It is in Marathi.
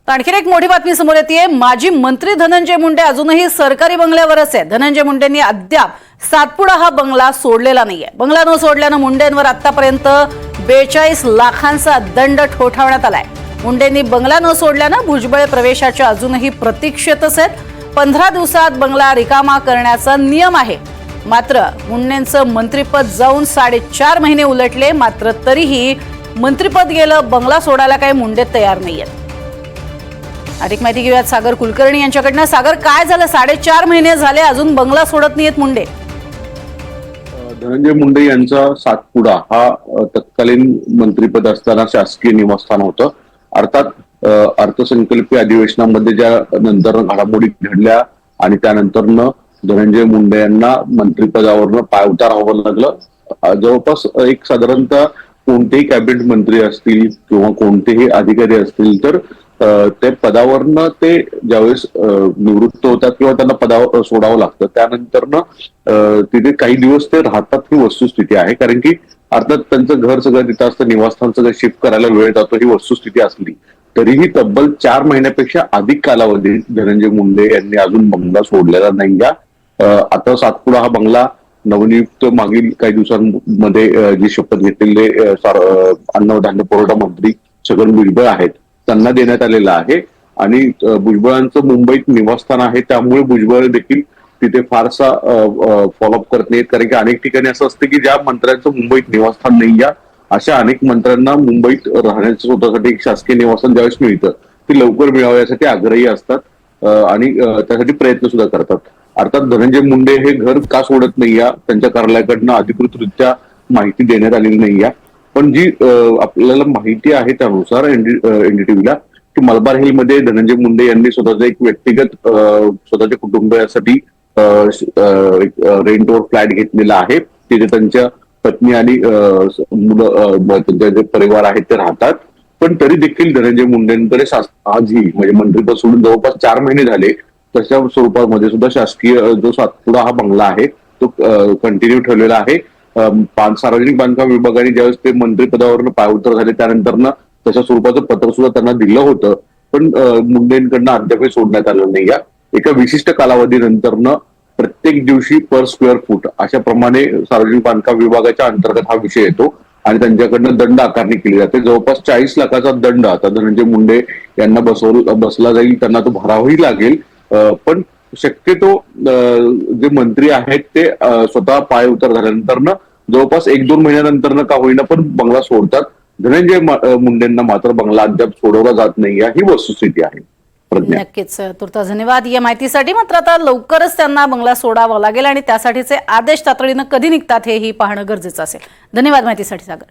तर आणखी एक मोठी बातमी समोर येते। माजी मंत्री धनंजय मुंडे अजूनही सरकारी बंगल्यावरच आहे। धनंजय मुंडेंनी अद्याप सातपुडा हा बंगला सोडलेला नाहीये। बंगला न सोडल्याने मुंडेंवर आतापर्यंत 42 लाखांचा दंड ठोठावण्यात आलाय। मुंडेंनी बंगला न सोडल्याने भुजबळ प्रवेशाच्या अजूनही प्रतीक्षेतच आहेत। 15 दिवसात बंगला रिकामा करण्याचा नियम आहे। मात्र मुंडेंचं मंत्रिपद जाऊन 4.5 महिने उलटले, मात्र तरीही मंत्रिपद गेलं, बंगला सोडायला काही मुंडे तयार नाहीयेत। अधिक माहिती घेऊयात सागर कुलकर्णी यांच्याकडनं। सागर, काय झालं? 4.5 महिने झाले अजून बंगला सोडत नाहीयेत मुंडे। धनंजय मुंडे यांचा सातपुडा हा तत्कालीन मंत्रिपद असताना शासकीय निवासस्थान होतं। अर्थात अर्थसंकल्पीय अधिवेशनामध्ये ज्या नंतर घडामोडी घडल्या आणि त्यानंतरनं धनंजय मुंडे यांना मंत्रिपदावरनं पायउतार व्हावं लागलं। जवळपास एक साधारणतः कोणतेही कॅबिनेट मंत्री असतील किंवा कोणतेही अधिकारी असतील तर ते पदावरनं ते ज्यावेळेस निवृत्त होतात किंवा त्यांना पदावर सोडावं लागतं, त्यानंतरनं तिथे काही दिवस ते राहतात ही वस्तुस्थिती आहे। कारण की अर्थात त्यांचं घर सगळं तिथं असतं, निवासस्थान सगळं शिफ्ट करायला वेळ जातो ही वस्तुस्थिती असली तरीही तब्बल 4 महिन्यापेक्षा अधिक कालावधीत धनंजय मुंडे यांनी अजून बंगला सोडलेला नाही। आता सातपुडा हा बंगला नवनियुक्त मागील काही दिवसांमध्ये जी शपथ घेतलेले अन्न व धान्य पुरवठा मंत्री छगन भुजबळ आहेत त्यांना देण्यात आलेला आहे। आणि भुजबळांचं मुंबईत निवासस्थान आहे, त्यामुळे भुजबळ देखील तिथे फारसा फॉलोअप करत नाहीत। कारण की अनेक ठिकाणी असं असतं की ज्या मंत्र्यांचं मुंबईत निवासस्थान नाही अशा अनेक मंत्र्यांना मुंबईत राहण्याचं स्वतःसाठी एक शासकीय निवासस्थान ज्यावेळेस मिळतं ते लवकर मिळावं यासाठी आग्रही असतात आणि त्यासाठी प्रयत्न सुद्धा करतात। अर्थात धनंजय मुंडे हे घर का सोडत नाही त्यांच्या कार्यालयाकडनं अधिकृतरित्या माहिती देण्यात आलेली नाही। पण जी आपल्याला माहिती आहे त्यानुसार एनडीटीव्हीला की मलबार हिल मध्ये धनंजय मुंडे यांनी स्वतःचा एक व्यक्तिगत स्वतःच्या कुटुंबासाठी रेंटवर फ्लॅट घेतलेला आहे। तिथे त्यांच्या पत्नी आणि मुलं त्यांचे जे परिवार आहेत ते राहतात। पण तरी देखील धनंजय मुंडेंकडे आजही म्हणजे मंत्रिपद सोडून जवळपास 4 महिने झाले तशा स्वरूपामध्ये सुद्धा शासकीय जो सातपुडा हा बंगला आहे तो कंटिन्यू ठेवलेला आहे। सार्वजनिक बांधकाम विभागाने ज्यावेळेस ते मंत्रिपदावरनं पायउतार झाले त्यानंतरनं तशा स्वरूपाचं पत्र सुद्धा त्यांना दिलं होतं, पण मुंडेंकडनं अद्याप सोडण्यात आलं नाही। एका विशिष्ट कालावधीनंतरनं प्रत्येक दिवशी पर स्क्वेअर फूट अशा प्रमाणे सार्वजनिक बांधकाम विभागाच्या अंतर्गत हा विषय येतो आणि त्यांच्याकडनं दंड आकारणी केली जाते। जवळपास 40 लाखाचा दंड आता धनंजय मुंडे यांना बसला जाईल, त्यांना तो भरावाही लागेल। पण शक्यतो जे मंत्री आहेत ते स्वतः पाय उतार झाल्यानंतर जवळपास 1-2 महिन्यानंतर का होईना पण बंगला सोडतात। धनंजय मुंडेंना मात्र बंगला अद्याप सोडवला जात नाही ही वस्तुस्थिती आहे। नक्कीच, तुर्तास धन्यवाद या माहितीसाठी। मात्र आता लवकरच त्यांना बंगला सोडावा लागेल आणि त्यासाठीचे आदेश तातडीनं कधी निघतात हेही पाहणं गरजेचं असेल। धन्यवाद माहितीसाठी सागर।